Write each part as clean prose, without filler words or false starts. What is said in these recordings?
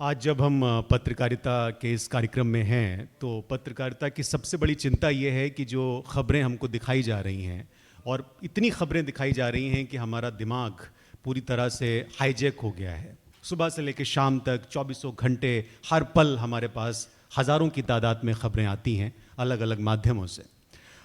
आज जब हम पत्रकारिता के इस कार्यक्रम में हैं तो पत्रकारिता की सबसे बड़ी चिंता ये है कि जो खबरें हमको दिखाई जा रही हैं और इतनी खबरें दिखाई जा रही हैं कि हमारा दिमाग पूरी तरह से हाईजैक हो गया है। सुबह से लेकर शाम तक चौबीसों घंटे हर पल हमारे पास हज़ारों की तादाद में खबरें आती हैं अलग अलग माध्यमों से,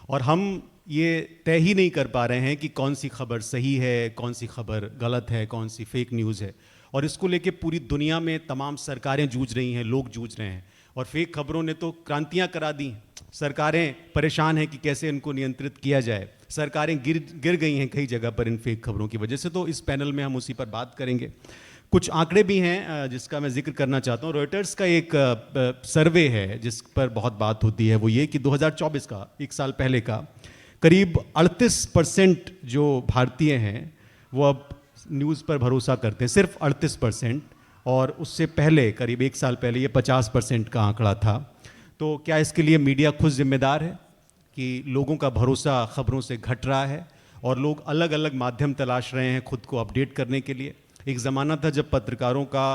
और हम ये तय ही नहीं कर पा रहे हैं कि कौन सी खबर सही है, कौन सी खबर गलत है, कौन सी फेक न्यूज़ है। और इसको लेके पूरी दुनिया में तमाम सरकारें जूझ रही हैं, लोग जूझ रहे हैं, और फेक खबरों ने तो क्रांतियां करा दी। सरकारें परेशान हैं कि कैसे इनको नियंत्रित किया जाए। सरकारें गिर गई हैं कई जगह पर इन फेक खबरों की वजह से। तो इस पैनल में हम उसी पर बात करेंगे। कुछ आंकड़े भी हैं जिसका मैं जिक्र करना चाहता हूँ। रॉयटर्स का एक सर्वे है जिस पर बहुत बात होती है, वो ये कि 2024 का, एक साल पहले का, करीब 38% जो भारतीय हैं वो अब न्यूज़ पर भरोसा करते हैं, सिर्फ 38%। और उससे पहले करीब एक साल पहले ये 50% का आंकड़ा था। तो क्या इसके लिए मीडिया खुद जिम्मेदार है कि लोगों का भरोसा खबरों से घट रहा है और लोग अलग अलग माध्यम तलाश रहे हैं खुद को अपडेट करने के लिए? एक ज़माना था जब पत्रकारों का,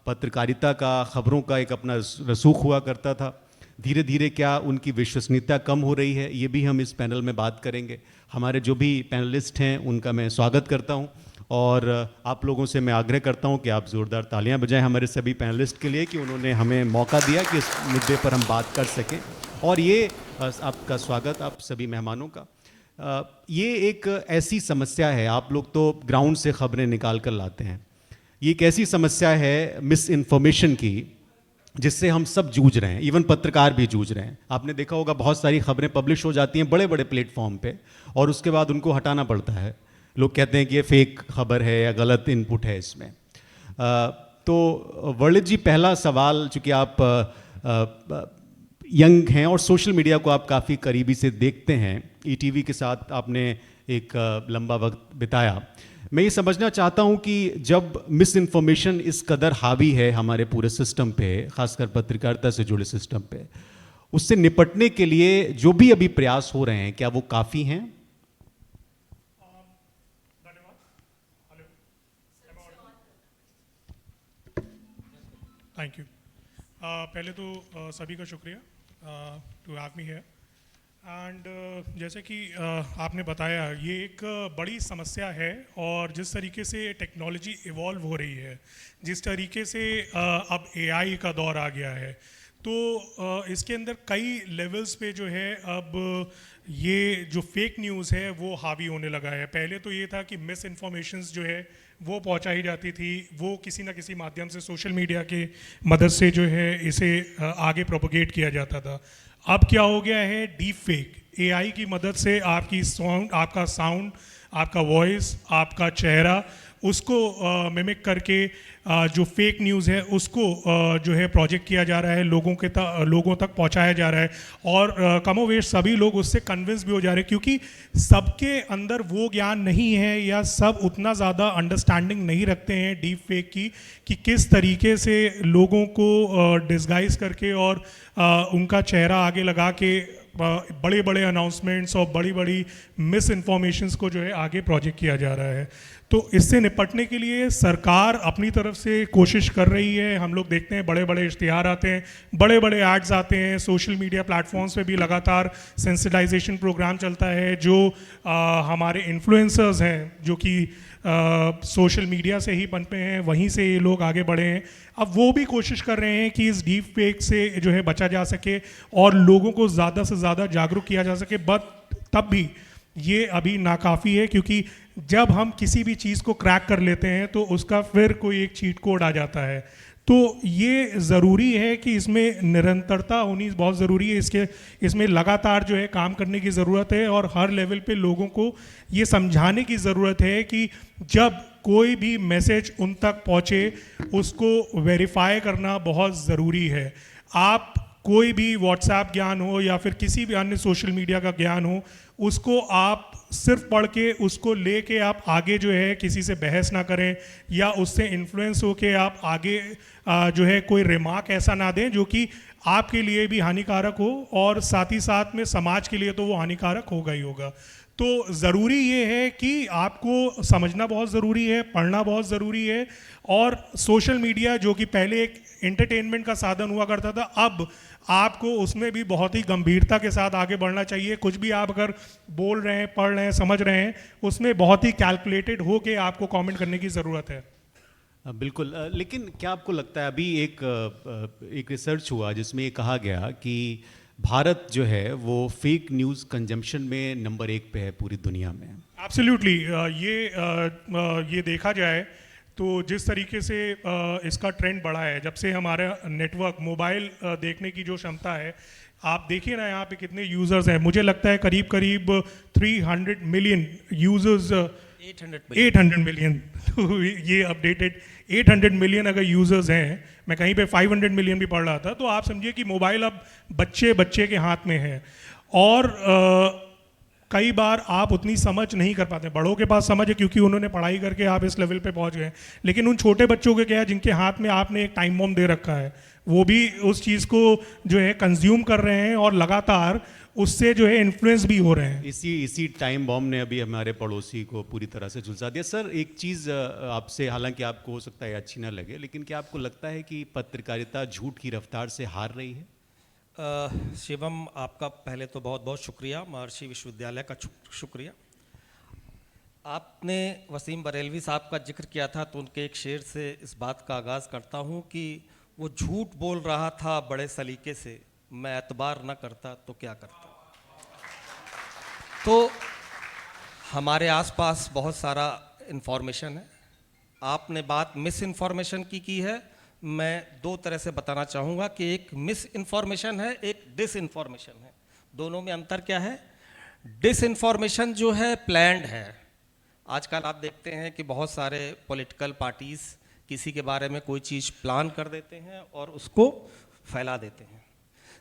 पत्रकारिता का, खबरों का एक अपना रसूख हुआ करता था। धीरे धीरे क्या उनकी विश्वसनीयता कम हो रही है, ये भी हम इस पैनल में बात करेंगे। हमारे जो भी पैनलिस्ट हैं उनका मैं स्वागत करता हूं, और आप लोगों से मैं आग्रह करता हूं कि आप ज़ोरदार तालियां बजाएं हमारे सभी पैनलिस्ट के लिए कि उन्होंने हमें मौका दिया कि इस मुद्दे पर हम बात कर सकें। और ये आपका स्वागत, आप सभी मेहमानों का। ये एक ऐसी समस्या है, आप लोग तो ग्राउंड से खबरें निकाल कर लाते हैं। ये एक ऐसी समस्या है मिस इन्फॉर्मेशन की जिससे हम सब जूझ रहे हैं, इवन पत्रकार भी जूझ रहे हैं। आपने देखा होगा बहुत सारी खबरें पब्लिश हो जाती हैं बड़े बड़े प्लेटफॉर्म पे, और उसके बाद उनको हटाना पड़ता है। लोग कहते हैं कि ये फेक खबर है या गलत इनपुट है इसमें। तो वर्लित जी, पहला सवाल, चूँकि आप यंग हैं और सोशल मीडिया को आप काफ़ी करीबी से देखते हैं, ईटीवी के साथ आपने एक लंबा वक्त बिताया, मैं ये समझना चाहता हूँ कि जब मिस इन्फॉर्मेशन इस कदर हावी है हमारे पूरे सिस्टम पे, खासकर पत्रकारिता से जुड़े सिस्टम पे, उससे निपटने के लिए जो भी अभी प्रयास हो रहे हैं, क्या वो काफ़ी हैं? Thank you. पहले तो सभी का शुक्रिया to have me here. And जैसे कि आपने बताया, ये एक बड़ी समस्या है, और जिस तरीके से टेक्नोलॉजी इवॉल्व हो रही है, जिस तरीके से अब एआई का दौर आ गया है, तो इसके अंदर कई लेवल्स पे जो है अब ये जो फेक न्यूज़ है वो हावी होने लगा है। पहले तो ये था कि मिस इन्फॉर्मेशंस जो है वो पहुंचाई जाती थी, वो किसी ना किसी माध्यम से सोशल मीडिया के मदद से जो है इसे आगे प्रोपोगेट किया जाता था। अब क्या हो गया है, डीप फेक, एआई की मदद से आपका साउंड, आपका वॉइस, आपका चेहरा, उसको मिमिक करके जो फेक न्यूज़ है उसको जो है प्रोजेक्ट किया जा रहा है, लोगों तक पहुंचाया जा रहा है, और कमोवेश सभी लोग उससे कन्विंस भी हो जा रहे हैं, क्योंकि सबके अंदर वो ज्ञान नहीं है या सब उतना ज़्यादा अंडरस्टैंडिंग नहीं रखते हैं डीप फेक की, कि किस तरीके से लोगों को डिस्गाइज करके और उनका चेहरा आगे लगा के बड़े बड़े अनाउंसमेंट्स और बड़ी बड़ी मिस इन्फॉर्मेशंस को जो है आगे प्रोजेक्ट किया जा रहा है। तो इससे निपटने के लिए सरकार अपनी तरफ से कोशिश कर रही है। हम लोग देखते हैं बड़े बड़े इश्तिहार आते हैं, बड़े बड़े एड्स आते हैं, सोशल मीडिया प्लेटफॉर्म्स पे भी लगातार सेंसिटाइजेशन प्रोग्राम चलता है। जो हमारे इन्फ्लुएंसर्स हैं, जो कि सोशल मीडिया से ही पनपे हैं, वहीं से ये लोग आगे बढ़े हैं। अब वो भी कोशिश कर रहे हैं कि इस डीप फेक से जो है बचा जा सके और लोगों को ज़्यादा से ज़्यादा जागरूक किया जा सके, बट तब भी ये अभी नाकाफ़ी है, क्योंकि जब हम किसी भी चीज़ को क्रैक कर लेते हैं तो उसका फिर कोई एक चीट कोड आ जाता है। तो ये ज़रूरी है कि इसमें निरंतरता होनी बहुत ज़रूरी है। इसमें लगातार जो है काम करने की ज़रूरत है, और हर लेवल पे लोगों को ये समझाने की ज़रूरत है कि जब कोई भी मैसेज उन तक पहुँचे उसको वेरीफाई करना बहुत ज़रूरी है। आप कोई भी व्हाट्सएप ज्ञान हो या फिर किसी भी अन्य सोशल मीडिया का ज्ञान हो, उसको आप सिर्फ पढ़ के उसको लेके आप आगे जो है किसी से बहस ना करें, या उससे इन्फ्लुएंस होके आप आगे जो है कोई रिमार्क ऐसा ना दें जो कि आपके लिए भी हानिकारक हो, और साथ ही साथ में समाज के लिए तो वो हानिकारक होगा ही होगा। तो ज़रूरी ये है कि आपको समझना बहुत ज़रूरी है, पढ़ना बहुत ज़रूरी है। और सोशल मीडिया जो कि पहले एक एंटरटेनमेंट का साधन हुआ करता था, अब आपको उसमें भी बहुत ही गंभीरता के साथ आगे बढ़ना चाहिए। कुछ भी आप अगर बोल रहे हैं, पढ़ रहे हैं, समझ रहे हैं, उसमें बहुत ही कैलकुलेटेड हो के आपको कमेंट करने की ज़रूरत है। बिल्कुल। लेकिन क्या आपको लगता है, अभी एक रिसर्च हुआ जिसमें ये कहा गया कि भारत जो है वो फेक न्यूज़ कंजम्पशन में नंबर 1 पे है पूरी दुनिया में। एब्सोल्युटली। ये देखा जाए तो जिस तरीके से इसका ट्रेंड बढ़ा है, जब से हमारा नेटवर्क मोबाइल देखने की जो क्षमता है, आप देखिए ना यहाँ पे कितने यूज़र्स हैं। मुझे लगता है करीब करीब 300 मिलियन यूज़र्स, 800 मिलियन तो ये अपडेटेड 800 मिलियन अगर यूज़र्स हैं, मैं कहीं पे 500 मिलियन भी पढ़ रहा था, तो आप समझिए कि मोबाइल अब बच्चे बच्चे के हाथ में है। और कई बार आप उतनी समझ नहीं कर पाते। बड़ों के पास समझ है क्योंकि उन्होंने पढ़ाई करके आप इस लेवल पे पहुंच गए, लेकिन उन छोटे बच्चों के क्या है जिनके हाथ में आपने एक टाइम बॉम्ब दे रखा है, वो भी उस चीज़ को जो है कंज्यूम कर रहे हैं और लगातार उससे जो है इन्फ्लुएंस भी हो रहे हैं। इसी टाइम बॉम्ब ने अभी हमारे पड़ोसी को पूरी तरह से झुलसा दिया। सर, एक चीज़ आपसे, हालांकि आपको हो सकता है अच्छी ना लगे, लेकिन क्या आपको लगता है कि पत्रकारिता झूठ की रफ्तार से हार रही है? शिवम, आपका पहले तो बहुत बहुत शुक्रिया, महर्षि विश्वविद्यालय का शुक्रिया। आपने वसीम बरेलवी साहब का जिक्र किया था, तो उनके एक शेर से इस बात का आगाज़ करता हूँ कि वो झूठ बोल रहा था बड़े सलीके से, मैं एतबार न करता तो क्या करता। तो हमारे आसपास बहुत सारा इन्फॉर्मेशन है। आपने बात मिस इन्फॉर्मेशन की है। मैं दो तरह से बताना चाहूँगा कि एक मिस इन्फॉर्मेशन है, एक डिस इन्फॉर्मेशन है। दोनों में अंतर क्या है? डिस इन्फॉर्मेशन जो है प्लैंड है। आजकल आप देखते हैं कि बहुत सारे पॉलिटिकल पार्टीज़ किसी के बारे में कोई चीज़ प्लान कर देते हैं और उसको फैला देते हैं।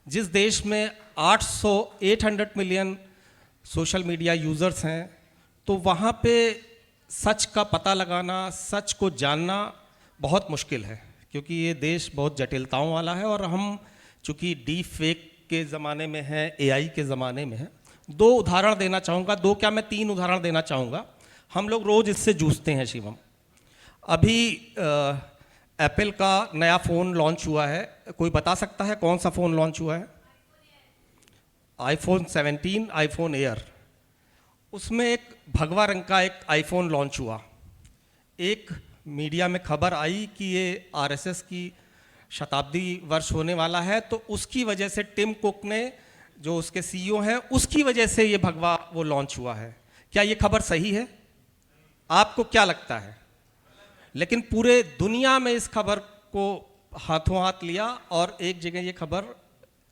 जिस देश में 800 मिलियन सोशल मीडिया यूज़र्स हैं, तो वहाँ पे सच का पता लगाना, सच को जानना बहुत मुश्किल है, क्योंकि ये देश बहुत जटिलताओं वाला है। और हम चूँकि डीप फेक के ज़माने में हैं, AI के ज़माने में हैं। दो उदाहरण देना चाहूँगा, दो क्या मैं 3 उदाहरण देना चाहूँगा। हम लोग रोज़ इससे जूझते हैं शिवम। अभी एप्पल का नया फ़ोन लॉन्च हुआ है। कोई बता सकता है कौन सा फ़ोन लॉन्च हुआ है? iPhone 17, iPhone Air। उसमें एक भगवा रंग का एक iPhone लॉन्च हुआ। एक मीडिया में खबर आई कि ये RSS की शताब्दी वर्ष होने वाला है, तो उसकी वजह से टिम कुक ने, जो उसके CEO हैं, उसकी वजह से ये भगवा वो लॉन्च हुआ है। क्या ये खबर सही है? आपको क्या लगता है? लेकिन पूरे दुनिया में इस खबर को हाथों हाथ लिया और एक जगह ये खबर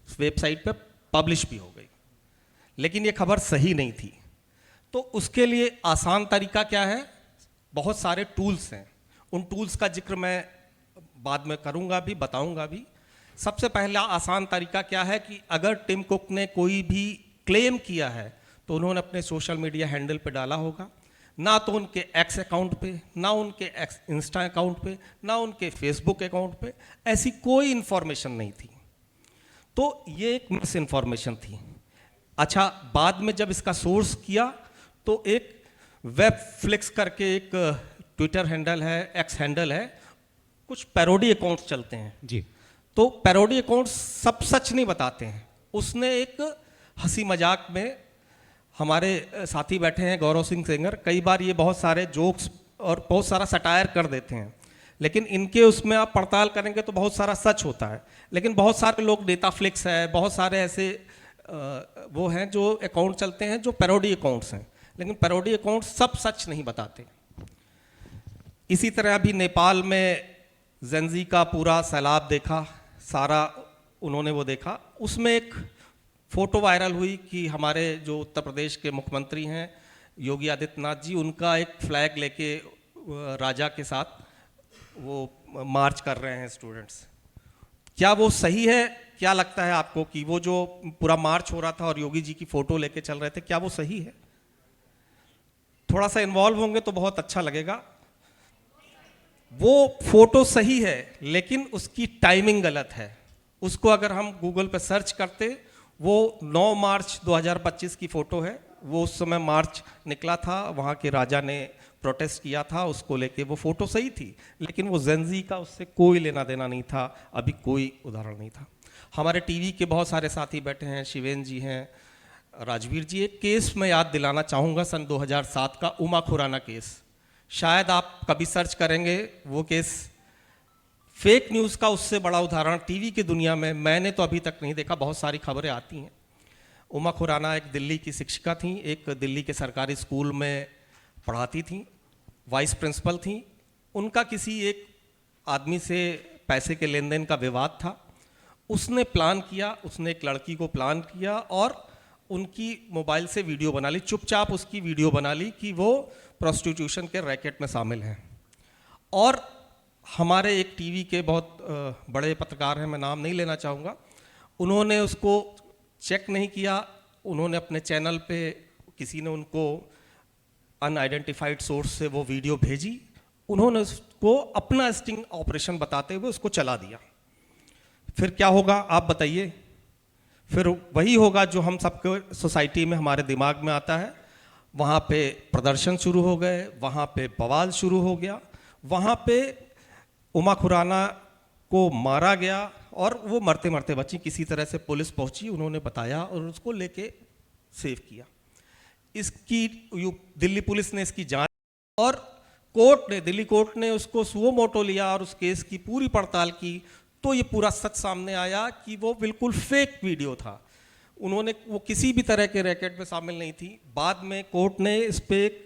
वेबसाइट पे पब्लिश भी हो गई, लेकिन ये खबर सही नहीं थी। तो उसके लिए आसान तरीका क्या है? बहुत सारे टूल्स हैं। उन टूल्स का जिक्र मैं बाद में करूंगा भी, बताऊंगा भी। सबसे पहला आसान तरीका क्या है कि अगर टिम कुक ने कोई भी क्लेम किया है तो उन्होंने अपने सोशल मीडिया हैंडल पे डाला होगा, ना तो उनके एक्स अकाउंट पे, ना उनके इंस्टा अकाउंट पे, ना उनके फेसबुक अकाउंट पे ऐसी कोई इन्फॉर्मेशन नहीं थी। तो ये एक मिस इन्फॉर्मेशन थी। अच्छा, बाद में जब इसका सोर्स किया तो एक वेब फ्लिक्स करके एक ट्विटर हैंडल है, एक्स हैंडल है, कुछ पैरोडी अकाउंट्स चलते हैं जी। तो पैरोडी अकाउंट्स सब सच नहीं बताते हैं। उसने एक हंसी मजाक में, हमारे साथी बैठे हैं गौरव सिंह सेंगर, कई बार ये बहुत सारे जोक्स और बहुत सारा सटायर कर देते हैं, लेकिन इनके उसमें आप पड़ताल करेंगे तो बहुत सारा सच होता है। लेकिन बहुत सारे लोग, नेता फ्लिक्स है, बहुत सारे ऐसे वो हैं जो अकाउंट चलते हैं जो पैरोडी अकाउंट्स हैं, लेकिन पैरोडी अकाउंट सब सच नहीं बताते। इसी तरह अभी नेपाल में जेंजी का पूरा सैलाब देखा, सारा उन्होंने वो देखा। उसमें एक फ़ोटो वायरल हुई कि हमारे जो उत्तर प्रदेश के मुख्यमंत्री हैं योगी आदित्यनाथ जी, उनका एक फ्लैग लेके राजा के साथ वो मार्च कर रहे हैं स्टूडेंट्स। क्या वो सही है? क्या लगता है आपको कि वो जो पूरा मार्च हो रहा था और योगी जी की फ़ोटो लेके चल रहे थे, क्या वो सही है? थोड़ा सा इन्वॉल्व होंगे तो बहुत अच्छा लगेगा। वो फोटो सही है, लेकिन उसकी टाइमिंग गलत है। उसको अगर हम गूगल पे सर्च करते, वो 9 मार्च 2025 की फ़ोटो है, वो उस समय मार्च निकला था, वहाँ के राजा ने प्रोटेस्ट किया था, उसको लेके वो फोटो सही थी, लेकिन वो जेनजी का उससे कोई लेना देना नहीं था, अभी कोई उदाहरण नहीं था। हमारे टीवी के बहुत सारे साथी बैठे हैं, शिवेन जी हैं, राजवीर जी। एक केस मैं याद दिलाना चाहूँगा, सन 2007 का उमा खुराना केस, शायद आप कभी सर्च करेंगे वो केस, फेक न्यूज़ का उससे बड़ा उदाहरण टीवी की दुनिया में मैंने तो अभी तक नहीं देखा। बहुत सारी खबरें आती हैं। उमा खुराना एक दिल्ली की शिक्षिका थी, एक दिल्ली के सरकारी स्कूल में पढ़ाती थी, वाइस प्रिंसिपल थी। उनका किसी एक आदमी से पैसे के लेन देन का विवाद था। उसने प्लान किया, उसने एक लड़की को प्लान किया और उनकी मोबाइल से वीडियो बना ली, चुपचाप उसकी वीडियो बना ली कि वो प्रोस्टिट्यूशन के रैकेट में शामिल हैं। और हमारे एक टीवी के बहुत बड़े पत्रकार हैं, मैं नाम नहीं लेना चाहूँगा, उन्होंने उसको चेक नहीं किया। उन्होंने अपने चैनल पे, किसी ने उनको अनआइडेंटिफाइड सोर्स से वो वीडियो भेजी, उन्होंने उसको अपना स्टिंग ऑपरेशन बताते हुए उसको चला दिया। फिर क्या होगा आप बताइए? फिर वही होगा जो हम सबके सोसाइटी में हमारे दिमाग में आता है। वहाँ पे प्रदर्शन शुरू हो गए, वहाँ पे बवाल शुरू हो गया, वहाँ पे उमा खुराना को मारा गया और वो मरते मरते बची। किसी तरह से पुलिस पहुंची, उन्होंने बताया और उसको लेके सेव किया। इसकी दिल्ली पुलिस ने इसकी जांच और कोर्ट ने, दिल्ली कोर्ट ने उसको सुओ मोटो लिया और उस केस की पूरी पड़ताल की, तो ये पूरा सच सामने आया कि वो बिल्कुल फेक वीडियो था। वो किसी भी तरह के रैकेट में शामिल नहीं थी। बाद में कोर्ट ने इस पे एक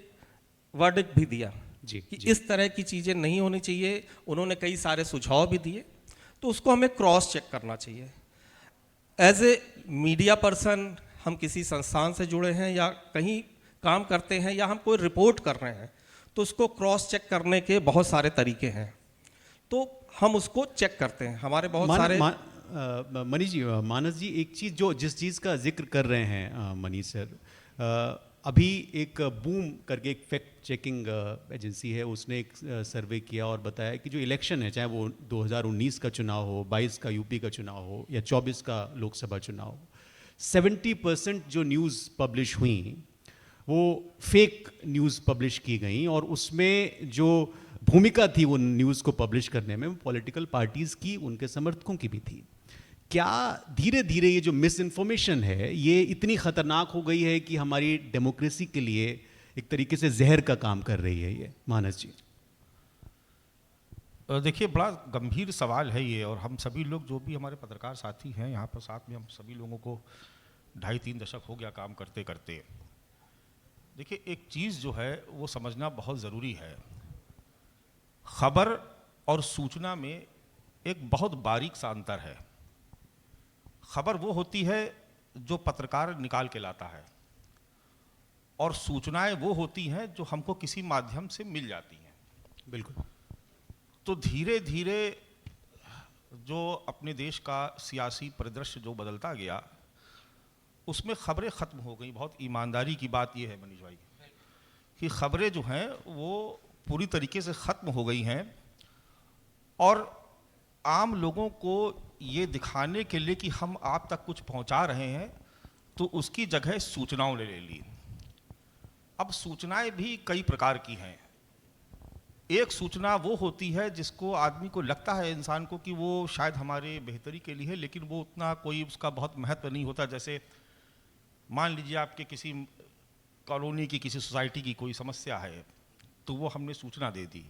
वर्डिक्ट भी दिया जी, कि जी। इस तरह की चीज़ें नहीं होनी चाहिए। उन्होंने कई सारे सुझाव भी दिए, तो उसको हमें क्रॉस चेक करना चाहिए। एज ए मीडिया पर्सन, हम किसी संस्थान से जुड़े हैं या कहीं काम करते हैं या हम कोई रिपोर्ट कर रहे हैं, तो उसको क्रॉस चेक करने के बहुत सारे तरीके हैं, तो हम उसको चेक करते हैं। हमारे बहुत सारे मनीष जी, मानस जी, एक चीज़ जो जिस चीज़ का जिक्र कर रहे हैं मनीष सर, अभी एक बूम करके एक फैक्ट चेकिंग एजेंसी है, उसने एक सर्वे किया और बताया कि जो इलेक्शन है, चाहे वो 2019 का चुनाव हो, 22 का यूपी का चुनाव हो या 24 का लोकसभा चुनाव हो, 70% जो न्यूज़ पब्लिश हुई वो फेक न्यूज़ पब्लिश की गई और उसमें जो भूमिका थी वो न्यूज़ को पब्लिश करने में, वो पॉलिटिकल पार्टीज़ की, उनके समर्थकों की भी थी। क्या धीरे धीरे ये जो मिस इन्फॉर्मेशन है ये इतनी खतरनाक हो गई है कि हमारी डेमोक्रेसी के लिए एक तरीके से जहर का काम कर रही है ये? मानस जी। देखिए, बड़ा गंभीर सवाल है ये, और हम सभी लोग जो भी हमारे पत्रकार साथी हैं यहाँ पर साथ में, हम सभी लोगों को 2.5-3 दशक हो गया काम करते करते। देखिए, एक चीज़ जो है वो समझना बहुत ज़रूरी है। खबर और सूचना में एक बहुत बारीक सा अंतर है। खबर वो होती है जो पत्रकार निकाल के लाता है, और सूचनाएं वो होती हैं जो हमको किसी माध्यम से मिल जाती हैं। बिल्कुल। तो धीरे धीरे जो अपने देश का सियासी परिदृश्य जो बदलता गया, उसमें खबरें ख़त्म हो गई। बहुत ईमानदारी की बात यह है मनीष भाई कि खबरें जो हैं वो पूरी तरीके से ख़त्म हो गई हैं, और आम लोगों को ये दिखाने के लिए कि हम आप तक कुछ पहुंचा रहे हैं, तो उसकी जगह सूचनाओं ने ले ली। अब सूचनाएं भी कई प्रकार की हैं। एक सूचना वो होती है जिसको आदमी को लगता है, इंसान को, कि वो शायद हमारे बेहतरी के लिए है, लेकिन वो उतना कोई उसका बहुत महत्व नहीं होता। जैसे मान लीजिए आपके किसी कॉलोनी की, किसी सोसाइटी की कोई समस्या है, तो वो हमने सूचना दे दी।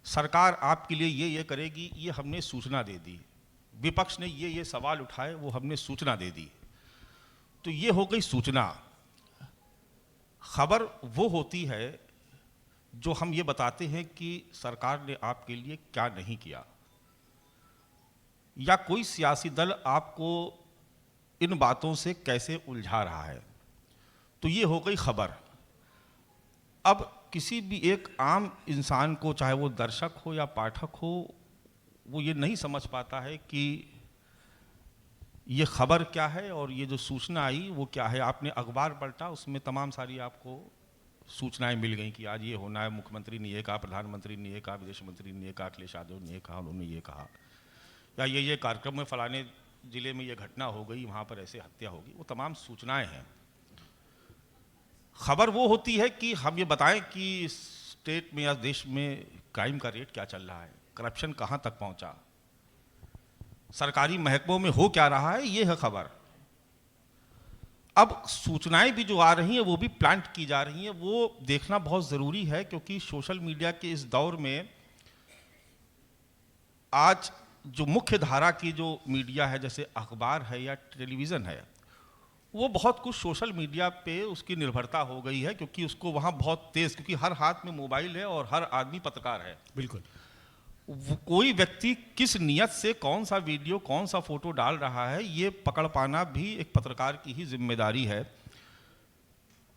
सरकार आपके लिए ये करेगी, ये हमने सूचना दे दी। विपक्ष ने ये सवाल उठाए, वो हमने सूचना दे दी। तो ये हो गई सूचना। खबर वो होती है जो हम ये बताते हैं कि सरकार ने आपके लिए क्या नहीं किया, या कोई सियासी दल आपको इन बातों से कैसे उलझा रहा है। तो ये हो गई खबर। अब किसी भी एक आम इंसान को, चाहे वो दर्शक हो या पाठक हो, वो ये नहीं समझ पाता है कि ये खबर क्या है और ये जो सूचना आई वो क्या है। आपने अखबार पलटा, उसमें तमाम सारी आपको सूचनाएं मिल गई कि आज ये होना है, मुख्यमंत्री ने ये कहा, प्रधानमंत्री ने ये कहा, विदेश मंत्री ने ये कहा, अखिलेश यादव ने ये कहा, उन्होंने ये कहा, या ये कार्यक्रम में फलाने जिले में ये घटना हो गई, वहाँ पर ऐसे हत्या होगी। वो तमाम सूचनाएं हैं। खबर वो होती है कि हम ये बताएं कि स्टेट में या देश में क्राइम का रेट क्या चल रहा है, करप्शन कहाँ तक पहुंचा, सरकारी महकमों में हो क्या रहा है, ये है खबर। अब सूचनाएं भी जो आ रही हैं वो भी प्लांट की जा रही हैं, वो देखना बहुत ज़रूरी है, क्योंकि सोशल मीडिया के इस दौर में आज जो मुख्य धारा की जो मीडिया है, जैसे अखबार है या टेलीविज़न है, वो बहुत कुछ सोशल मीडिया पे उसकी निर्भरता हो गई है, क्योंकि उसको वहाँ बहुत तेज़, क्योंकि हर हाथ में मोबाइल है और हर आदमी पत्रकार है। बिल्कुल। कोई व्यक्ति किस नियत से कौन सा वीडियो कौन सा फोटो डाल रहा है, ये पकड़ पाना भी एक पत्रकार की ही जिम्मेदारी है।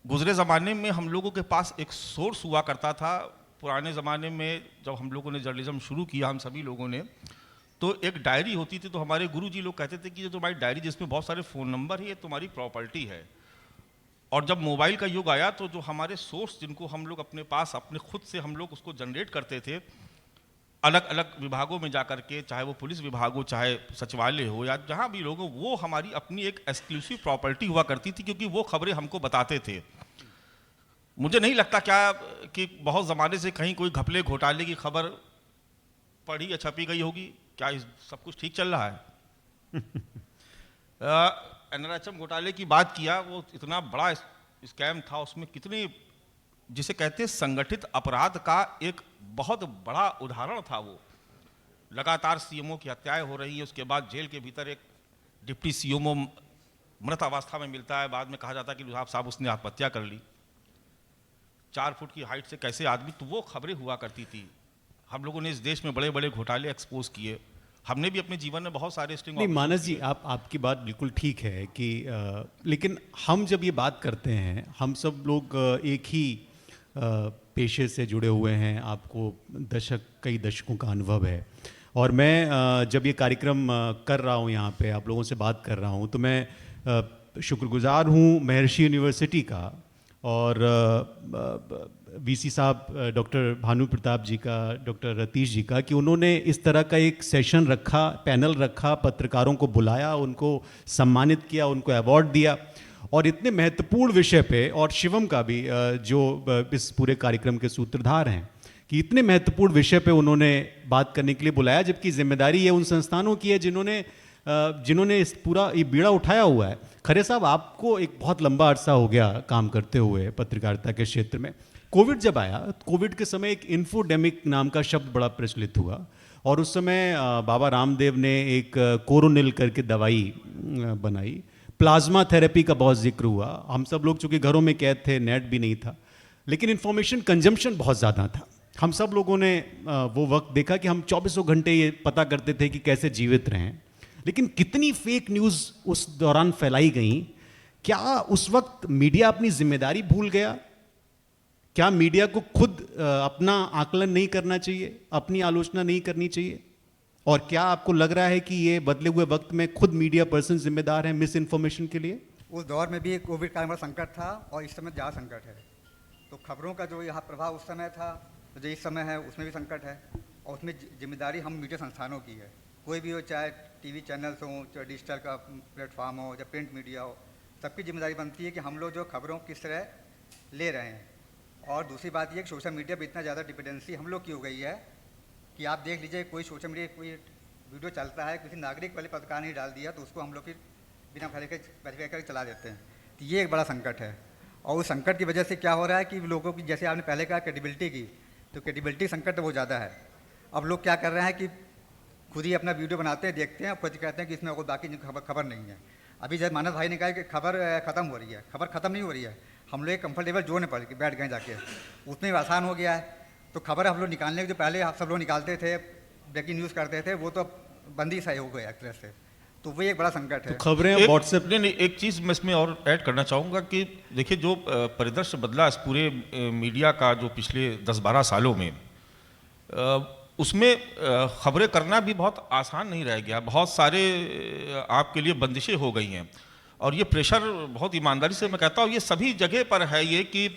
गुजरे ज़माने में हम लोगों के पास एक सोर्स हुआ करता था। पुराने ज़माने में जब हम लोगों ने जर्नलिज्म शुरू किया, हम सभी लोगों ने, तो एक डायरी होती थी। तो हमारे गुरुजी लोग कहते थे कि ये तुम्हारी डायरी जिसमें बहुत सारे फ़ोन नंबर है, ये तुम्हारी प्रॉपर्टी है। और जब मोबाइल का युग आया तो जो हमारे सोर्स, जिनको हम लोग अपने पास अपने खुद से हम लोग उसको जनरेट करते थे, अलग अलग विभागों में जा कर के, चाहे वो पुलिस विभाग हो, चाहे सचिवालय हो, या जहाँ भी लोग हो, वो हमारी अपनी एक एक्सक्लूसिव प्रॉपर्टी हुआ करती थी, क्योंकि वो खबरें हमको बताते थे। मुझे नहीं लगता क्या कि बहुत ज़माने से कहीं कोई घपले घोटाले की खबर पढ़ी या छपी गई होगी। क्या सब कुछ ठीक चल रहा है? NRHM घोटाले की बात किया, वो इतना बड़ा स्कैम था, उसमें कितने, जिसे कहते हैं संगठित अपराध का एक बहुत बड़ा उदाहरण था वो। लगातार सीएमओ की हत्याएं हो रही है, उसके बाद जेल के भीतर एक डिप्टी सीएमओ मृत अवस्था में मिलता है, बाद में कहा जाता है कि साहब उसने आत्महत्या कर ली। 4 फुट की हाइट से कैसे आदमी, तो वो खबरें हुआ करती थी। हम लोगों ने इस देश में बड़े बड़े घोटाले एक्सपोज किए, हमने भी अपने जीवन में बहुत सारे स्टिंग। नहीं मानस जी, आपकी बात बिल्कुल ठीक है कि लेकिन हम जब ये बात करते हैं, हम सब लोग एक ही पेशे से जुड़े हुए हैं, आपको कई दशकों का अनुभव है। और मैं जब ये कार्यक्रम कर रहा हूँ, यहाँ पे आप लोगों से बात कर रहा हूँ, तो मैं शुक्रगुजार हूँ महर्षि यूनिवर्सिटी का और वीसी साहब डॉक्टर भानु प्रताप जी का, डॉक्टर रतीश जी का, कि उन्होंने इस तरह का एक सेशन रखा, पैनल रखा, पत्रकारों को बुलाया, उनको सम्मानित किया, उनको अवार्ड दिया, और इतने महत्वपूर्ण विषय पे, और शिवम का भी जो इस पूरे कार्यक्रम के सूत्रधार हैं, कि इतने महत्वपूर्ण विषय पे उन्होंने बात करने के लिए बुलाया, जबकि जिम्मेदारी ये उन संस्थानों की है जिन्होंने इस पूरा ये बीड़ा उठाया हुआ है। खरे साहब, आपको एक बहुत लंबा अरसा हो गया काम करते हुए पत्रकारिता के क्षेत्र में। कोविड जब आया, कोविड के समय एक इन्फोडेमिक नाम का शब्द बड़ा प्रचलित हुआ, और उस समय बाबा रामदेव ने एक कोरोनिल करके दवाई बनाई। प्लाज्मा थेरेपी का बहुत जिक्र हुआ। हम सब लोग चूँकि घरों में कैद थे, नेट भी नहीं था, लेकिन इन्फॉर्मेशन कंजम्पशन बहुत ज़्यादा था। हम सब लोगों ने वो वक्त देखा कि हम 24 घंटे ये पता करते थे कि कैसे जीवित रहें, लेकिन कितनी फेक न्यूज़ उस दौरान फैलाई गई। क्या उस वक्त मीडिया अपनी जिम्मेदारी भूल गया? क्या मीडिया को खुद अपना आकलन नहीं करना चाहिए, अपनी आलोचना नहीं करनी चाहिए? और क्या आपको लग रहा है कि ये बदले हुए वक्त में खुद मीडिया पर्सन जिम्मेदार है मिस इन्फॉर्मेशन के लिए? उस दौर में भी कोविड का बड़ा संकट था और इस समय ज़्यादा संकट है। तो खबरों का जो यहाँ प्रभाव उस समय था, तो जो इस समय है उसमें भी संकट है, और उसमें जिम्मेदारी हम मीडिया संस्थानों की है। कोई भी हो, चाहे टीवी चैनल्स हों, चाहे डिजिटल का प्लेटफॉर्म हो, या प्रिंट मीडिया हो, सबकी जिम्मेदारी बनती है कि हम लोग जो खबरों किस तरह ले रहे हैं। और दूसरी बात यह कि सोशल मीडिया पर इतना ज़्यादा डिपेंडेंसी हम लोग की हो गई है कि आप देख लीजिए, कोई सोशल मीडिया कोई वीडियो चलता है, किसी नागरिक वाले पत्रकार ने डाल दिया, तो उसको हम लोग फिर बिना वेरीफाई करके चला देते हैं। तो ये एक बड़ा संकट है। और उस संकट की वजह से क्या हो रहा है कि लोगों की, जैसे आपने पहले कहा क्रेडिबिलिटी की, तो क्रेडिबिलिटी संकट तो बहुत ज़्यादा है। अब लोग क्या कर रहे हैं कि खुद ही अपना वीडियो बनाते हैं, देखते हैं, और खुद कहते हैं कि इसमें कोई बाकी खबर नहीं है। अभी जब मानस भाई ने कहा कि खबर ख़त्म हो रही है, खबर ख़त्म नहीं हो रही है। हम लोग एक कंफर्टेबल जोन में बैठ गए जाके, उसमें भी आसान हो गया है। तो खबर हम लोग निकालने के जो पहले आप सब लोग निकालते थे, ब्रेकिंग न्यूज़ करते थे, वो तो बंदी सा ही हो गया एक तरह से। तो वो एक बड़ा संकट है। तो खबरें व्हाट्सएप नहीं, एक चीज़ मैं इसमें और ऐड करना चाहूँगा कि देखिए, जो परिदृश्य बदला इस पूरे मीडिया का जो पिछले 10-12 सालों में, उसमें खबरें करना भी बहुत आसान नहीं रह गया। बहुत सारे आपके लिए बंदिशें हो गई हैं, और ये प्रेशर बहुत ईमानदारी से मैं कहता हूँ ये सभी जगह पर है। ये कि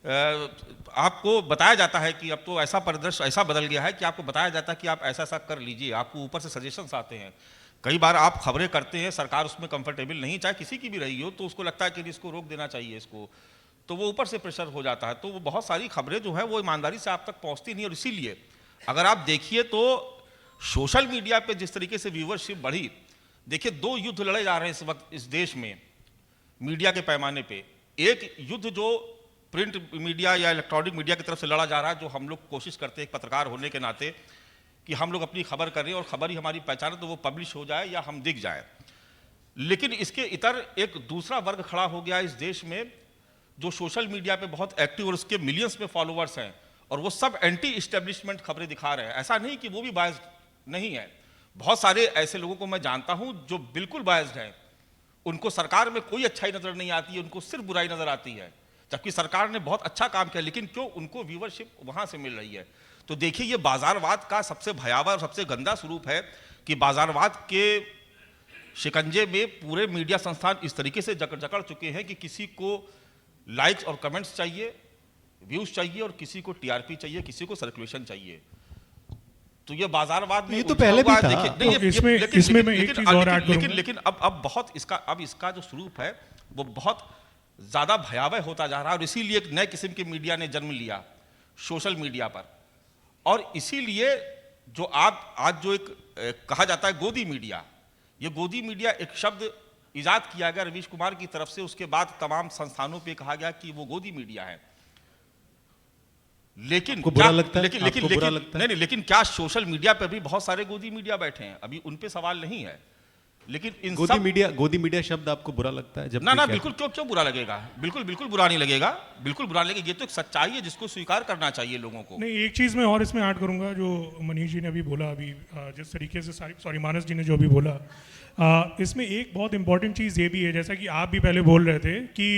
आपको बताया जाता है कि अब तो ऐसा परिदृश्य ऐसा बदल गया है कि आपको बताया जाता है कि आप ऐसा ऐसा कर लीजिए, आपको ऊपर से सजेशंस आते हैं। कई बार आप खबरें करते हैं, सरकार उसमें कंफर्टेबल नहीं, चाहे किसी की भी रही हो, तो उसको लगता है कि इसको रोक देना चाहिए इसको। तो वो ऊपर से प्रेशर हो जाता है, तो वो बहुत सारी खबरें जो है वो ईमानदारी से आप तक पहुंचती नहीं। और इसीलिए अगर आप देखिए तो सोशल मीडिया पे जिस तरीके से व्यूवरशिप बढ़ी, देखिए 2 युद्ध लड़े जा रहे हैं इस वक्त इस देश में मीडिया के पैमाने पे। एक युद्ध जो प्रिंट मीडिया या इलेक्ट्रॉनिक मीडिया की तरफ से लड़ा जा रहा है, जो हम लोग कोशिश करते हैं एक पत्रकार होने के नाते कि हम लोग अपनी खबर करें और खबर ही हमारी पहचान है तो वो पब्लिश हो जाए या हम दिख जाए। लेकिन इसके इतर एक दूसरा वर्ग खड़ा हो गया इस देश में जो सोशल मीडिया पे बहुत एक्टिव और उसके मिलियंस में फॉलोअर्स हैं, और वो सब एंटी इस्टेब्लिशमेंट खबरें दिखा रहे हैं। ऐसा नहीं कि वो भी बायस्ड नहीं है, बहुत सारे ऐसे लोगों को मैं जानता हूं जो बिल्कुल बायस्ड हैं, उनको सरकार में कोई अच्छाई नजर नहीं आती है, उनको सिर्फ बुराई नजर आती है, जबकि सरकार ने बहुत अच्छा काम किया, लेकिन क्यों उनको व्यूवरशिप वहां से मिल रही है। तो देखिए ये बाजारवाद का सबसे भयावह और सबसे गंदा स्वरूप है कि बाजारवाद के शिकंजे में पूरे मीडिया संस्थान इस तरीके से जकड़ चुके हैं कि किसी को लाइक्स और कमेंट्स चाहिए, व्यूज चाहिए, और किसी को टीआरपी चाहिए, किसी को सर्कुलेशन चाहिए। तो ये बाजारवाद में ये तो पहले भी था। लेकिन अब बहुत इसका जो स्वरूप है वो बहुत ज्यादा भयावह होता जा रहा है, और इसीलिए एक नए किस्म के मीडिया ने जन्म लिया सोशल मीडिया पर। और इसीलिए जो आज जो एक कहा जाता है गोदी मीडिया, ये गोदी मीडिया एक शब्द इजाद किया गया रवीश कुमार की तरफ से, उसके बाद तमाम संस्थानों पे कहा गया कि वो गोदी मीडिया है। लेकिन बुरा लगता है? लेकिन क्या सोशल मीडिया पर भी बहुत सारे गोदी मीडिया बैठे हैं, अभी उन पे सवाल नहीं है। लेकिन इन गोदी मीडिया शब्द आपको बुरा लगता है? जब ना बिल्कुल, क्यों बुरा लगेगा, बिल्कुल बुरा नहीं लगेगा, बिल्कुल बुरा लगेगा। ये तो एक सच्चाई है जिसको स्वीकार करना चाहिए लोगों को। नहीं, एक चीज़ मैं और इसमें ऐड करूंगा, जो मनीष जी ने अभी बोला, अभी जिस तरीके से मानस जी ने जो अभी बोला, इसमें एक बहुत इंपॉर्टेंट चीज़ ये भी है, जैसा कि आप भी पहले बोल रहे थे कि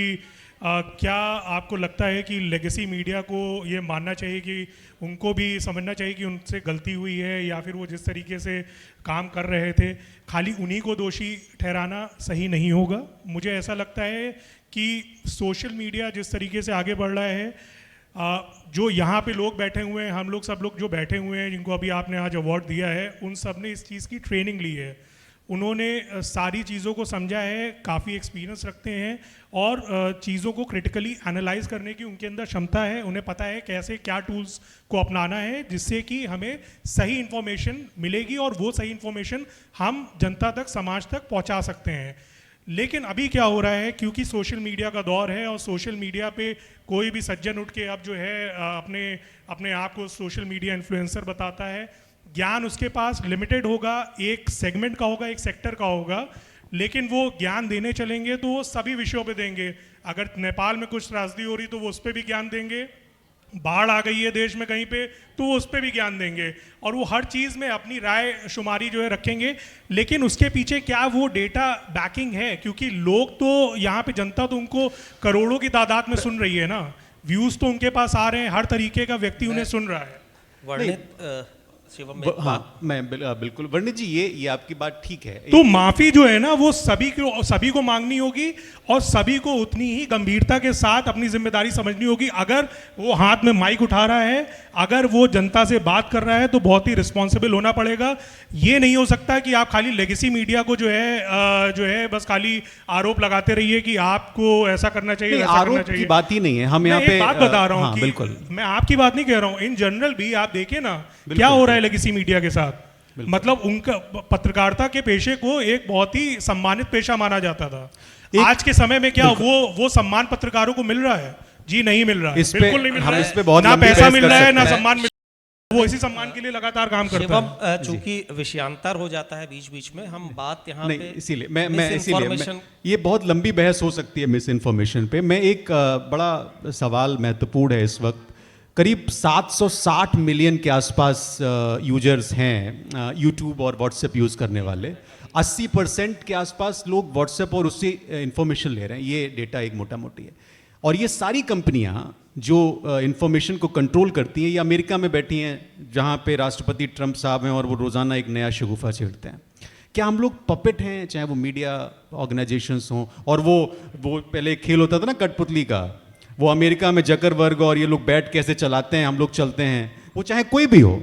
क्या आपको लगता है कि लेगेसी मीडिया को ये मानना चाहिए कि उनको भी समझना चाहिए कि उनसे गलती हुई है, या फिर वो जिस तरीके से काम कर रहे थे खाली उन्हीं को दोषी ठहराना सही नहीं होगा। मुझे ऐसा लगता है कि सोशल मीडिया जिस तरीके से आगे बढ़ रहा है, जो यहाँ पे लोग बैठे हुए हैं, हम लोग सब लोग जो बैठे हुए हैं जिनको अभी आपने आज अवार्ड दिया है, उन सब ने इस चीज़ की ट्रेनिंग ली है, उन्होंने सारी चीज़ों को समझा है, काफ़ी एक्सपीरियंस रखते हैं, और चीज़ों को क्रिटिकली एनालाइज करने की उनके अंदर क्षमता है। उन्हें पता है कैसे क्या टूल्स को अपनाना है जिससे कि हमें सही इन्फॉर्मेशन मिलेगी और वो सही इन्फॉर्मेशन हम जनता तक, समाज तक पहुंचा सकते हैं। लेकिन अभी क्या हो रहा है, क्योंकि सोशल मीडिया का दौर है और सोशल मीडिया पे कोई भी सज्जन उठ के अब जो है अपने आप को सोशल मीडिया इन्फ्लुएंसर बताता है। ज्ञान उसके पास लिमिटेड होगा, एक सेगमेंट का होगा, एक सेक्टर का होगा, लेकिन वो ज्ञान देने चलेंगे तो वो सभी विषयों पे देंगे। अगर नेपाल में कुछ त्रासदी हो रही तो वो उस पर भी ज्ञान देंगे, बाढ़ आ गई है देश में कहीं पे तो वो उस पर भी ज्ञान देंगे, और वो हर चीज़ में अपनी राय शुमारी जो है रखेंगे। लेकिन उसके पीछे क्या वो डेटा बैकिंग है? क्योंकि लोग तो यहाँ पे, जनता तो उनको करोड़ों की तादाद में सुन रही है ना, व्यूज़ तो उनके पास आ रहे हैं, हर तरीके का व्यक्ति उन्हें सुन रहा है। वर्णित शिवम बिल्कुल वर्णित जी, ये आपकी बात ठीक है। तो माफी जो है ना वो सभी को मांगनी होगी, और सभी को उतनी ही गंभीरता के साथ अपनी जिम्मेदारी समझनी होगी। अगर वो हाथ में माइक उठा रहा है, अगर वो जनता से बात कर रहा है, तो बहुत ही रिस्पॉन्सिबल होना पड़ेगा। ये नहीं हो सकता कि आप खाली लेगेसी मीडिया को जो है बस खाली आरोप लगाते रहिए कि आपको ऐसा करना चाहिए, आरोप की बात ही नहीं है। हम यहाँ पे बात बता रहा हूँ, बिल्कुल मैं आपकी बात नहीं कह रहा हूँ, इन जनरल भी आप देखिए ना क्या हो रहा है लेगेसी मीडिया के साथ। मतलब उनका पत्रकारिता के पेशे को एक बहुत ही सम्मानित पेशा माना जाता था। आज के समय में क्या वो सम्मान पत्रकारों को मिल रहा है? जी नहीं मिल रहा है, बिल्कुल नहीं मिल रहा है। ना पैसा मिल रहा है, ना सम्मान मिल रहा है। वो इसी सम्मान के लिए लगातार काम करता है। चूंकि विषयांतर हो जाता है बीच बीच में, हम बात यहाँ पे इसीलिए मैं ये बहुत लंबी बहस हो सकती है मिस इन्फॉर्मेशन पे। मैं एक बड़ा सवाल महत्वपूर्ण है इस वक्त, करीब 760 मिलियन के आसपास यूजर्स हैं यूट्यूब और व्हाट्सएप यूज़ करने वाले। 80% के आसपास लोग व्हाट्सएप और उससे इन्फॉर्मेशन ले रहे हैं, ये डेटा एक मोटा मोटी है। और ये सारी कंपनियां जो इन्फॉर्मेशन को कंट्रोल करती हैं, ये अमेरिका में बैठी हैं जहां पे राष्ट्रपति ट्रंप साहब हैं और वो रोज़ाना एक नया शगुफा छेड़ते हैं। क्या हम लोग पपेट हैं, चाहे वो मीडिया ऑर्गेनाइजेशंस हों? और वो पहले एक खेल होता था ना कठपुतली का, वो अमेरिका में जकरबर्ग और ये लोग बैठ कैसे चलाते हैं, हम लोग चलते हैं। वो चाहे कोई भी हो,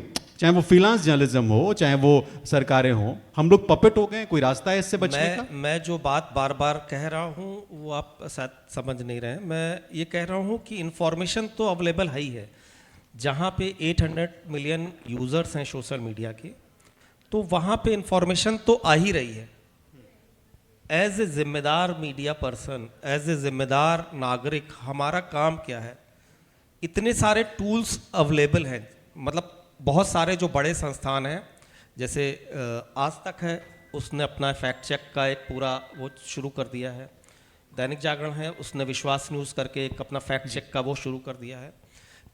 चाहे वो फ्रीलांस जर्नलिज्म हो, चाहे वो सरकारें हों, हम लोग पपेट हो गए? कोई रास्ता है इससे बचने का? मैं जो बात बार बार कह रहा हूँ वो आप शायद समझ नहीं रहे हैं। मैं ये कह रहा हूँ कि इंफॉर्मेशन तो अवेलेबल है ही है। जहाँ पे 800 मिलियन यूज़र्स हैं सोशल मीडिया के, तो वहाँ पे इंफॉर्मेशन तो आ ही रही है। एज ए जिम्मेदार मीडिया पर्सन, एज ए जिम्मेदार नागरिक, हमारा काम क्या है? इतने सारे टूल्स अवेलेबल हैं, मतलब बहुत सारे जो बड़े संस्थान हैं, जैसे आज तक है, उसने अपना फैक्ट चेक का एक पूरा वो शुरू कर दिया है। दैनिक जागरण है, उसने विश्वास न्यूज़ करके एक अपना फैक्ट चेक का वो शुरू कर दिया है।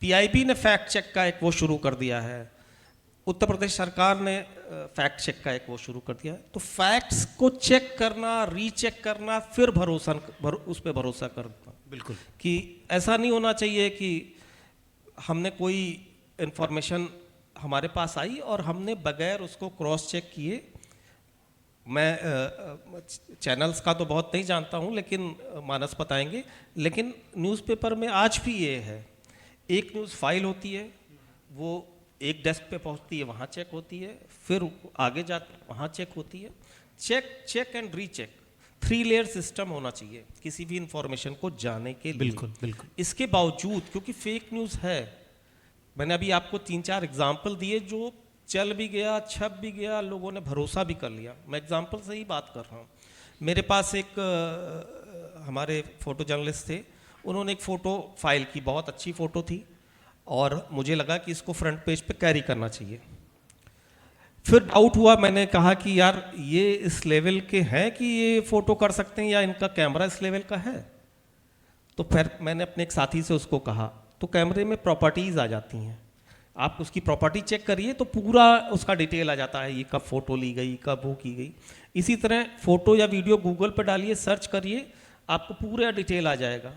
पीआईबी ने फैक्ट चेक का एक वो शुरू कर दिया है। उत्तर प्रदेश सरकार ने फैक्ट चेक का एक वो शुरू कर दिया है। तो फैक्ट्स को चेक करना, रीचेक करना, फिर उस पर भरोसा करना, बिल्कुल, कि ऐसा नहीं होना चाहिए कि हमने कोई इंफॉर्मेशन हमारे पास आई और हमने बगैर उसको क्रॉस चेक किए। मैं चैनल्स का तो बहुत नहीं जानता हूँ, लेकिन मानस बताएंगे। लेकिन न्यूज़पेपर में आज भी ये है, एक न्यूज़ फाइल होती है, वो एक डेस्क पे पहुँचती है, वहाँ चेक होती है, फिर आगे जाती वहाँ चेक होती है। Check and recheck, 3 layer system होना चाहिए किसी भी इंफॉर्मेशन को जाने के लिए। बिल्कुल, बिल्कुल। इसके बावजूद, क्योंकि फेक न्यूज़ है, मैंने अभी आपको 3-4 एग्जाम्पल दिए जो चल भी गया, छप भी गया, लोगों ने भरोसा भी कर लिया। मैं एग्जाम्पल से ही बात कर रहा हूँ। मेरे पास एक हमारे फ़ोटो जर्नलिस्ट थे, उन्होंने एक फ़ोटो फाइल की, बहुत अच्छी फ़ोटो थी, और मुझे लगा कि इसको फ्रंट पेज पे कैरी करना चाहिए। फिर डाउट हुआ, मैंने कहा कि यार ये इस लेवल के हैं कि ये फ़ोटो कर सकते हैं, या इनका कैमरा इस लेवल का है? तो फिर मैंने अपने एक साथी से उसको कहा, तो कैमरे में प्रॉपर्टीज़ आ जाती हैं, आप उसकी प्रॉपर्टी चेक करिए तो पूरा उसका डिटेल आ जाता है, ये कब फ़ोटो ली गई, कब वो की गई। इसी तरह फ़ोटो या वीडियो गूगल पर डालिए, सर्च करिए, आपको पूरा डिटेल आ जाएगा।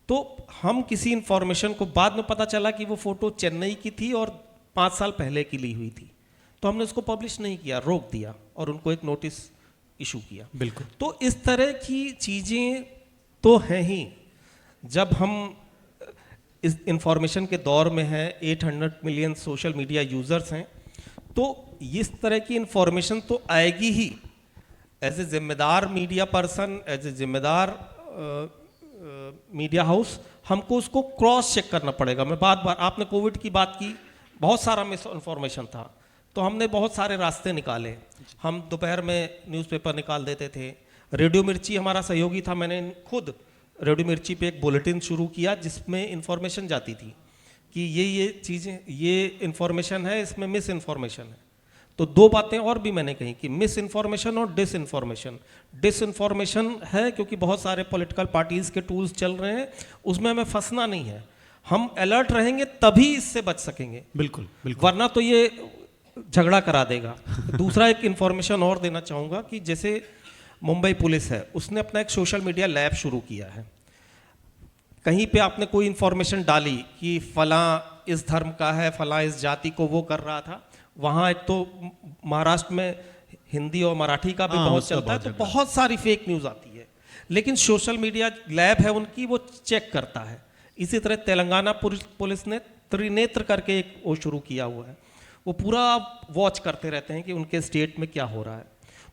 तो हम किसी इन्फॉर्मेशन को, बाद में पता चला कि वो फ़ोटो चेन्नई की थी और 5 साल पहले की ली हुई थी, तो हमने उसको पब्लिश नहीं किया, रोक दिया और उनको एक नोटिस इशू किया। बिल्कुल। तो इस तरह की चीज़ें तो हैं ही। जब हम इस इंफॉर्मेशन के दौर में हैं, 800 मिलियन सोशल मीडिया यूज़र्स हैं, तो इस तरह की इंफॉर्मेशन तो आएगी ही। एज ए जिम्मेदार मीडिया पर्सन, एज ए जिम्मेदार मीडिया हाउस, हमको उसको क्रॉस चेक करना पड़ेगा। मैं बार आपने कोविड की बात की, बहुत सारा मिस इन्फॉर्मेशन था, तो हमने बहुत सारे रास्ते निकाले। हम दोपहर में न्यूज़पेपर निकाल देते थे। रेडियो मिर्ची हमारा सहयोगी था, मैंने खुद रेडियो मिर्ची पे एक बुलेटिन शुरू किया जिसमें इंफॉर्मेशन जाती थी कि ये चीज़ें, ये इंफॉर्मेशन है, इसमें मिस इन्फॉर्मेशन है। तो 2 बातें और भी मैंने कही कि मिस इन्फॉर्मेशन और डिसइन्फॉर्मेशन है, क्योंकि बहुत सारे पॉलिटिकल पार्टीज़ के टूल्स चल रहे हैं, उसमें हमें फंसना नहीं है। हम अलर्ट रहेंगे तभी इससे बच सकेंगे, बिल्कुल, बिल्कुल। वरना तो ये झगड़ा करा देगा। दूसरा एक इन्फॉर्मेशन और देना चाहूँगा कि जैसे मुंबई पुलिस है, उसने अपना एक सोशल मीडिया लैब शुरू किया है। कहीं पे आपने कोई इन्फॉर्मेशन डाली कि फलां इस धर्म का है, फलां इस जाति को वो कर रहा था, वहाँ एक तो महाराष्ट्र में हिंदी और मराठी का भी बहुत चलता है, तो बहुत सारी फेक न्यूज़ आती है। लेकिन सोशल मीडिया लैब है उनकी, वो चेक करता है। इसी तरह तेलंगाना पुलिस ने त्रिनेत्र करके एक वो शुरू किया हुआ है, वो पूरा वॉच करते रहते हैं कि उनके स्टेट में क्या हो रहा है।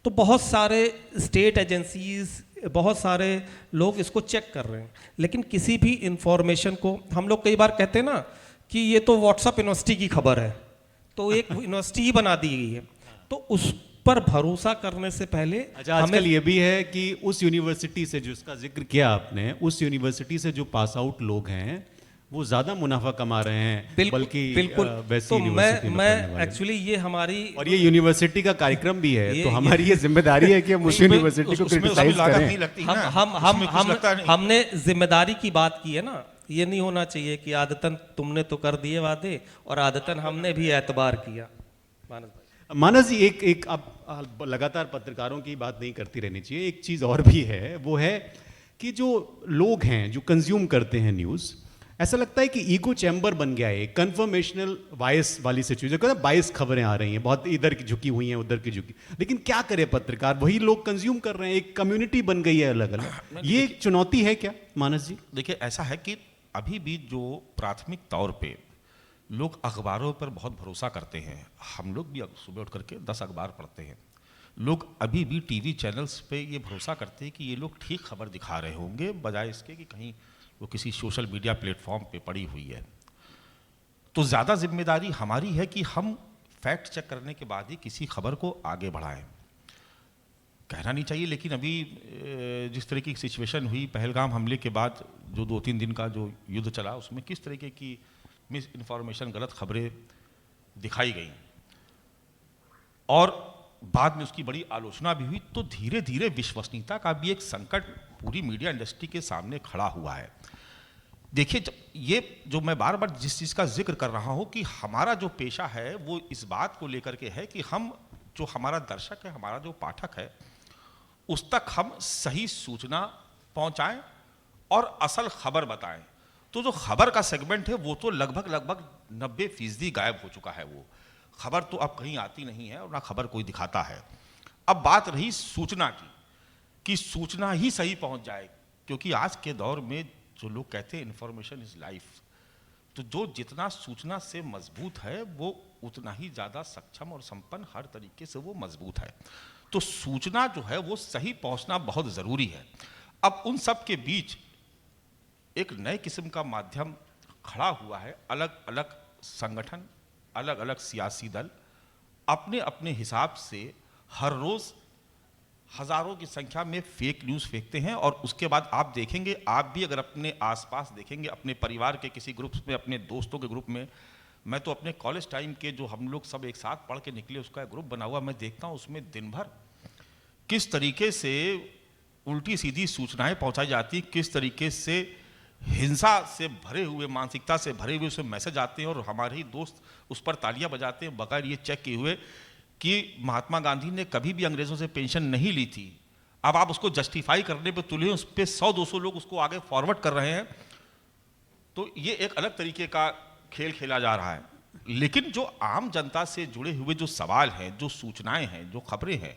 तो बहुत सारे स्टेट एजेंसीज, बहुत सारे लोग इसको चेक कर रहे हैं। लेकिन किसी भी इंफॉर्मेशन को, हम लोग कई बार कहते हैं ना कि ये तो व्हाट्सएप यूनिवर्सिटी की खबर है, तो एक यूनिवर्सिटी ही बना दी गई है, तो उस पर भरोसा करने से पहले अच्छा, आजकल ये भी है कि उस यूनिवर्सिटी से, जिसका जिक्र किया आपने, उस यूनिवर्सिटी से जो पास आउट लोग हैं वो ज्यादा मुनाफा कमा रहे हैं, बल्कि वैसी तो यूनिवर्सिटी में पढ़ने वाले। एक्चुअली ये हमारी, और ये यूनिवर्सिटी का कार्यक्रम भी है, तो हमारी ये जिम्मेदारी है कि हम उस यूनिवर्सिटी को क्रिटिसाइज करें। हमने जिम्मेदारी की बात की है ना, ये नहीं होना चाहिए कि आदतन तुमने तो कर दिए वादे और आदतन हमने भी एतबार किया। मानस जी, एक अब लगातार पत्रकारों की बात नहीं करती रहनी चाहिए। एक चीज और भी है, वो है कि जो लोग हैं जो कंज्यूम करते हैं न्यूज़, ऐसा लगता है कि इको चैम्बर बन गया है, कन्फर्मेशनल बायस वाली सिचुएशन, बायस खबरें आ रही हैं, बहुत इधर की झुकी हुई हैं, उधर की झुकी। लेकिन क्या करे पत्रकार, वही लोग कंज्यूम कर रहे हैं, एक कम्युनिटी बन गई है अलग अलग। ये एक चुनौती है क्या मानस जी? देखिए, ऐसा है कि अभी भी जो प्राथमिक तौर पे लोग अखबारों पर बहुत भरोसा करते हैं। हम लोग भी सुबह उठ करके 10 अखबार पढ़ते हैं। लोग अभी भी टीवी चैनल्स पे ये भरोसा करते हैं कि ये लोग ठीक खबर दिखा रहे होंगे, बजाय इसके कि कहीं वो किसी सोशल मीडिया प्लेटफॉर्म पे पड़ी हुई है। तो ज़्यादा जिम्मेदारी हमारी है कि हम फैक्ट चेक करने के बाद ही किसी खबर को आगे बढ़ाएं। कहना नहीं चाहिए, लेकिन अभी जिस तरीके की सिचुएशन हुई पहलगाम हमले के बाद, जो 2-3 दिन का जो युद्ध चला, उसमें किस तरीके की मिस इन्फॉर्मेशन, गलत खबरें दिखाई गई और बाद में उसकी बड़ी आलोचना भी हुई। तो धीरे धीरे विश्वसनीयता का भी एक संकट पूरी मीडिया इंडस्ट्री के सामने खड़ा हुआ है। देखिए, ये जो मैं बार बार जिस चीज़ का जिक्र कर रहा हूँ कि हमारा जो पेशा है वो इस बात को लेकर के है कि हम, जो हमारा दर्शक है, हमारा जो पाठक है, उस तक हम सही सूचना पहुँचाएं और असल खबर बताएं। तो जो खबर का सेगमेंट है वो तो लगभग 90% गायब हो चुका है। वो खबर तो अब कहीं आती नहीं है और ना खबर कोई दिखाता है। अब बात रही सूचना की, कि सूचना ही सही पहुंच जाए, क्योंकि आज के दौर में जो लोग कहते हैं इन्फॉर्मेशन इज लाइफ, तो जो जितना सूचना से मजबूत है वो उतना ही ज़्यादा सक्षम और संपन्न हर तरीके से वो मजबूत है। तो सूचना जो है वो सही पहुंचना बहुत ज़रूरी है। अब उन सब के बीच एक नए किस्म का माध्यम खड़ा हुआ है। अलग अलग संगठन, अलग अलग सियासी दल अपने अपने हिसाब से हर रोज़ हज़ारों की संख्या में फेक न्यूज़ फेंकते हैं। और उसके बाद आप देखेंगे, आप भी अगर अपने आसपास देखेंगे, अपने परिवार के किसी ग्रुप्स में, अपने दोस्तों के ग्रुप में, मैं तो अपने कॉलेज टाइम के जो हम लोग सब एक साथ पढ़ के निकले उसका एक ग्रुप बना हुआ, मैं देखता हूँ उसमें दिन भर किस तरीके से उल्टी सीधी सूचनाएं पहुंचाई जाती, किस तरीके से हिंसा से भरे हुए, मानसिकता से भरे हुए उसमें मैसेज आते हैं और हमारे ही दोस्त उस पर तालियां बजाते हैं बगैर ये चेक किए हुए कि महात्मा गांधी ने कभी भी अंग्रेजों से पेंशन नहीं ली थी। अब आप उसको जस्टिफाई करने पे तुले, उस पर 100-200 लोग उसको आगे फॉरवर्ड कर रहे हैं। तो ये एक अलग तरीके का खेल खेला जा रहा है। लेकिन जो आम जनता से जुड़े हुए जो सवाल हैं, जो सूचनाएं हैं, जो खबरें हैं,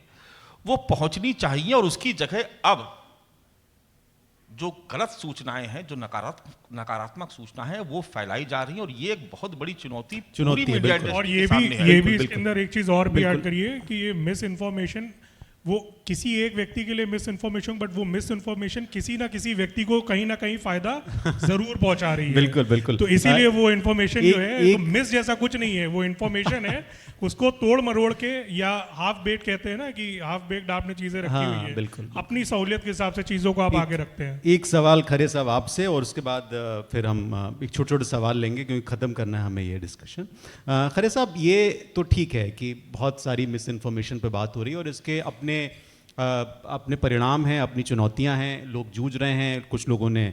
वो पहुंचनी चाहिए। और उसकी जगह अब जो गलत सूचनाएं हैं, जो नकारात्मक सूचना है, वो फैलाई जा रही है। और ये एक बहुत बड़ी चुनौती पूरी है, मीडिया बिल्कुल। और इंडस्ट्री ये के भी सामने है। ये भी बिल्कुल, इसके अंदर एक चीज़ और भी बिल्कुल। ऐड करिए कि ये मिस इन्फॉर्मेशन, वो किसी एक व्यक्ति के लिए मिस इन्फॉर्मेशन, बट वो मिस इन्फॉर्मेशन किसी ना किसी व्यक्ति को कहीं ना कहीं फायदा जरूर पहुंचा रही है। बिल्कुल, बिल्कुल। तो इसीलिए वो इन्फॉर्मेशन जो है एक- तो मिस जैसा कुछ नहीं है, वो इन्फॉर्मेशन है, उसको तोड़ मरोड़ के, या हाफ बेक्ड कहते हैं ना कि हाफ बेक्ड आपने चीजें रखी हाँ, हुई है, बिल्कुल। अपनी सहूलियत के हिसाब से चीजों को आप आगे रखते हैं। एक सवाल खरे साहब आपसे, और उसके बाद फिर हम एक छोटे छोटे सवाल लेंगे क्योंकि ख़त्म करना है हमें ये डिस्कशन। खरे साहब, ये तो ठीक है कि बहुत सारी मिस इन्फॉर्मेशन पे बात हो रही है और इसके अपने परिणाम हैं, अपनी चुनौतियां हैं, लोग जूझ रहे हैं, कुछ लोगों ने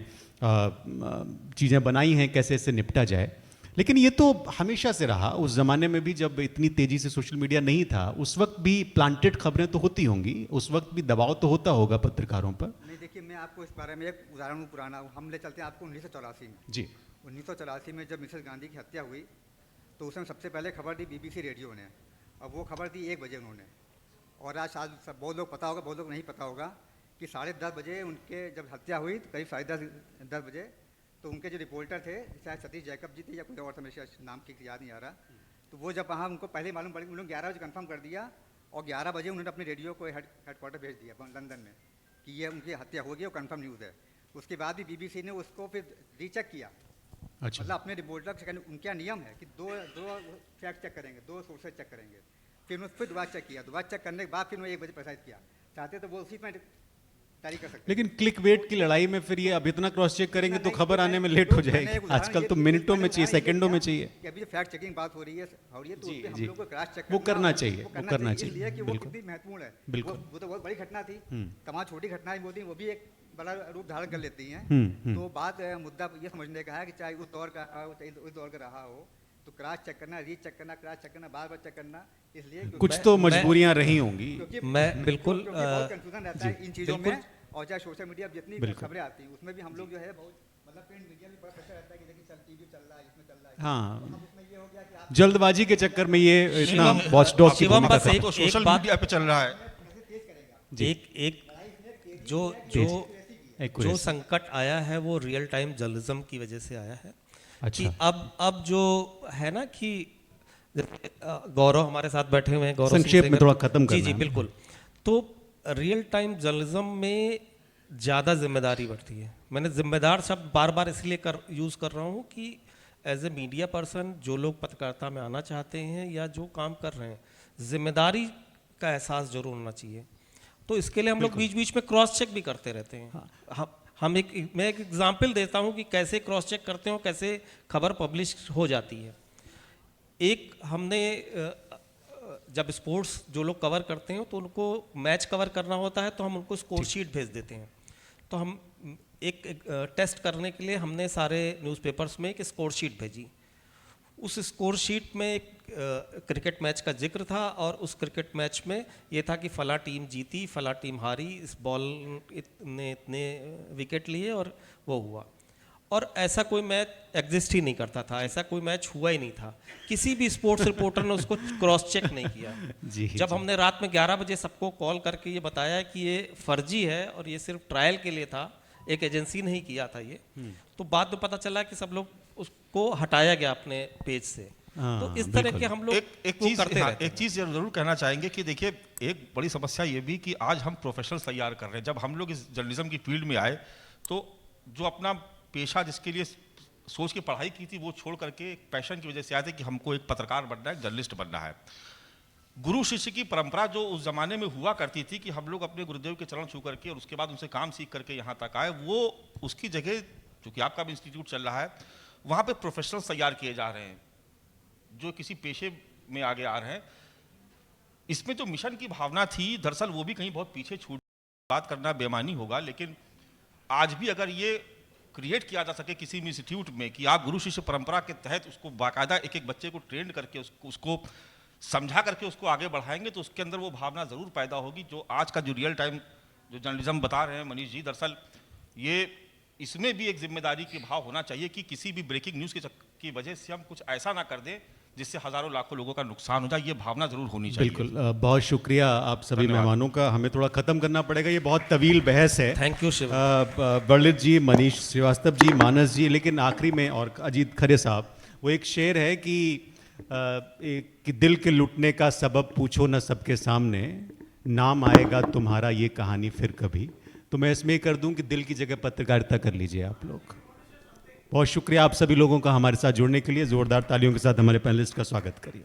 चीज़ें बनाई हैं कैसे इससे निपटा जाए। लेकिन ये तो हमेशा से रहा। उस ज़माने में भी जब इतनी तेज़ी से सोशल मीडिया नहीं था, उस वक्त भी प्लांटेड खबरें तो होती होंगी, उस वक्त भी दबाव तो होता होगा पत्रकारों पर। नहीं, देखिए, मैं आपको इस बारे में एक उदाहरण पुराना, हम ले चलते हैं आपको 1984 में। जी। 1984 में जब मिसेस गांधी की हत्या हुई तो उसमें सबसे पहले खबर दी BBC रेडियो ने, और वो खबर दी 1 बजे उन्होंने। और आज सब बहुत लोग पता होगा, बहुत लोग नहीं पता होगा कि 10:30 बजे उनके जब हत्या हुई, तो करीब 10:30 बजे, तो उनके जो रिपोर्टर थे, शायद सतीश जैकब जी थे या कोई और था, मेरे नाम ठीक याद नहीं आ रहा, तो वो जब वहाँ उनको पहले मालूम पड़ी, उन्होंने 11 बजे कंफर्म कर दिया और 11 बजे उन्होंने अपने रेडियो को हेडक्वार्टर भेज दिया लंदन में कि ये उनकी हत्या हो गई और कंफर्म न्यूज़ है। उसके बाद भी BBC ने उसको फिर रीचेक किया। अच्छा। मतलब अपने रिपोर्टर से, उनका नियम है कि दो फैक्ट चेक करेंगे, 2 सोर्सेज चेक करेंगे, फिर उन्होंने फिर दोबारा चेक किया, दोबारा चेक करने के बाद फिर उन्होंने 1 बजे प्रसारित किया। चाहते तो वो उसी में जारी कर सकते। लेकिन क्लिक वेट की लड़ाई में फिर ये अब इतना क्रॉस चेक करेंगे तो खबर आने में लेट हो जाएगी। आजकल तो मिनटों में चाहिए, सेकंडों में चाहिए। कि अभी जो फैक्ट चेकिंग बात हो रही है तो उस पे हम जी। लोग को क्रॉस चेक वो करना चाहिए, वो करना चाहिए, इसलिए कि वो बिल्कुल। कितनी महत्वपूर्ण है। बिल्कुल। वो तो बहुत बड़ी घटना थी, तमाम छोटी घटनाएं होती हैं, वो भी एक बड़ा रूप धारण कर लेती हैं। तो बात मुद्दा ये समझने का है कि चाहे उस दौर का हो, चाहे उस दौर का रहा हो, तो क्रॉस चेक करना, रीचेक करना, क्रॉस चेक करना, बार बार चेक करना, इसलिए कुछ तो मजबूरियां रही होंगी। मैं बिल्कुल, बहुत कंफ्यूजन रहता है इन चीज़ों बिल्कुल। में। और चाहे सोशल मीडिया जितनी बिल्कुल। खबरें आती हैं उसमें भी हम लोग जो है बहुत, मतलब प्रिंट मीडिया भी बड़ा प्रेशर रहता है कि देखिए चल टीवी चल रहा है, इसमें चल रहा है। हाँ, तो अब उसमें ये हो गया कि आप जल्दबाजी के चक्कर में ये इतना वॉचडॉग की शिवम, भूमिका बस था। एक तो सोशल बात- मीडिया पे चल रहा है। एक जो एक जो संकट आया है वो रियल टाइम जर्नलिज्म की वजह से आया है। अच्छा। कि अब जो है ना कि जैसे गौरव हमारे साथ बैठे हुए हैं, गौरव संक्षेप सिंह में सेंगर। थोड़ा खत्म जी करना जी है। बिल्कुल। तो रियल टाइम जर्नलिज्म में ज़्यादा जिम्मेदारी बढ़ती है। मैंने जिम्मेदार शब्द बार बार इसलिए यूज़ कर रहा हूँ कि एज ए मीडिया पर्सन जो लोग पत्रकारिता में आना चाहते हैं या जो काम कर रहे हैं, जिम्मेदारी का एहसास जरूर होना चाहिए। तो इसके लिए हम लोग बीच बीच में क्रॉस चेक भी करते रहते हैं। मैं एक एग्जांपल देता हूँ कि कैसे क्रॉस चेक करते हो, कैसे खबर पब्लिश हो जाती है। एक हमने जब स्पोर्ट्स जो लोग कवर करते हैं तो उनको मैच कवर करना होता है, तो हम उनको स्कोर शीट भेज देते हैं। तो हम एक टेस्ट करने के लिए हमने सारे न्यूज़पेपर्स में एक स्कोर शीट भेजी। उस स्कोर शीट में एक क्रिकेट मैच का जिक्र था और उस क्रिकेट मैच में ये था कि फला टीम जीती, फला टीम हारी, इस बॉल ने इतने विकेट लिए और वो हुआ। और ऐसा कोई मैच एग्जिस्ट ही नहीं करता था, ऐसा कोई मैच हुआ ही नहीं था। किसी भी स्पोर्ट्स रिपोर्टर ने उसको क्रॉस चेक नहीं किया। जी जब हमने रात में 11 बजे सबको कॉल करके ये बताया कि ये फर्जी है और ये सिर्फ ट्रायल के लिए था, एक एजेंसी ने ही किया था ये, तो बाद में पता चला कि सब लोग उसको हटाया गया अपने पेज से। हाँ, तो इस तरह के हम लोग एक वो चीज करते हाँ, रहते एक हैं। चीज जरूर कहना चाहेंगे कि देखिए, एक बड़ी समस्या ये भी कि आज हम प्रोफेशनल तैयार कर रहे हैं। जब हम लोग इस जर्नलिज्म की फील्ड में आए तो जो अपना पेशा जिसके लिए सोच के पढ़ाई की थी वो छोड़ करके एक पैशन की वजह से आए थे कि हमको एक पत्रकार बनना है, जर्नलिस्ट बनना है। गुरु शिष्य की परंपरा जो उस जमाने में हुआ करती थी कि हम लोग अपने गुरुदेव के चरण छू करके और उसके बाद उनसे काम सीख करके यहाँ तक आए, वो उसकी जगह चूंकि आपका भी इंस्टीट्यूट चल रहा है, वहाँ पे प्रोफेशनल्स तैयार किए जा रहे हैं जो किसी पेशे में आगे आ रहे हैं। इसमें जो मिशन की भावना थी दरअसल वो भी कहीं बहुत पीछे छूट, बात करना बेमानी होगा, लेकिन आज भी अगर ये क्रिएट किया जा सके किसी भी इंस्टीट्यूट में कि आप गुरु शिष्य परंपरा के तहत उसको बाकायदा एक एक बच्चे को ट्रेंड करके उसको समझा करके उसको आगे बढ़ाएंगे, तो उसके अंदर वो भावना ज़रूर पैदा होगी। जो आज का जो रियल टाइम जो जर्नलिज्म बता रहे हैं मनीष जी, दरअसल ये इसमें भी एक जिम्मेदारी की भाव होना चाहिए कि किसी भी ब्रेकिंग न्यूज़ की वजह से हम कुछ ऐसा ना कर दें जिससे हज़ारों लाखों लोगों का नुकसान हो जाए। ये भावना ज़रूर होनी चाहिए। बिल्कुल। बहुत शुक्रिया आप सभी धन्यवाद। मेहमानों का। हमें थोड़ा ख़त्म करना पड़ेगा, ये बहुत तवील बहस है। Thank you Shiv. बर्लित जी, मनीष श्रीवास्तव जी, मानस जी, लेकिन आखिरी में और अजीत खरे साहब, वो एक शेर है कि दिल के लुटने का सबब पूछो न सबके सामने, नाम आएगा तुम्हारा ये कहानी फिर कभी। तो मैं इसमें कर दूं कि दिल की जगह पत्रकारिता कर लीजिए आप लोग। बहुत शुक्रिया आप सभी लोगों का हमारे साथ जुड़ने के लिए। ज़ोरदार तालियों के साथ हमारे पैनलिस्ट का स्वागत करिए।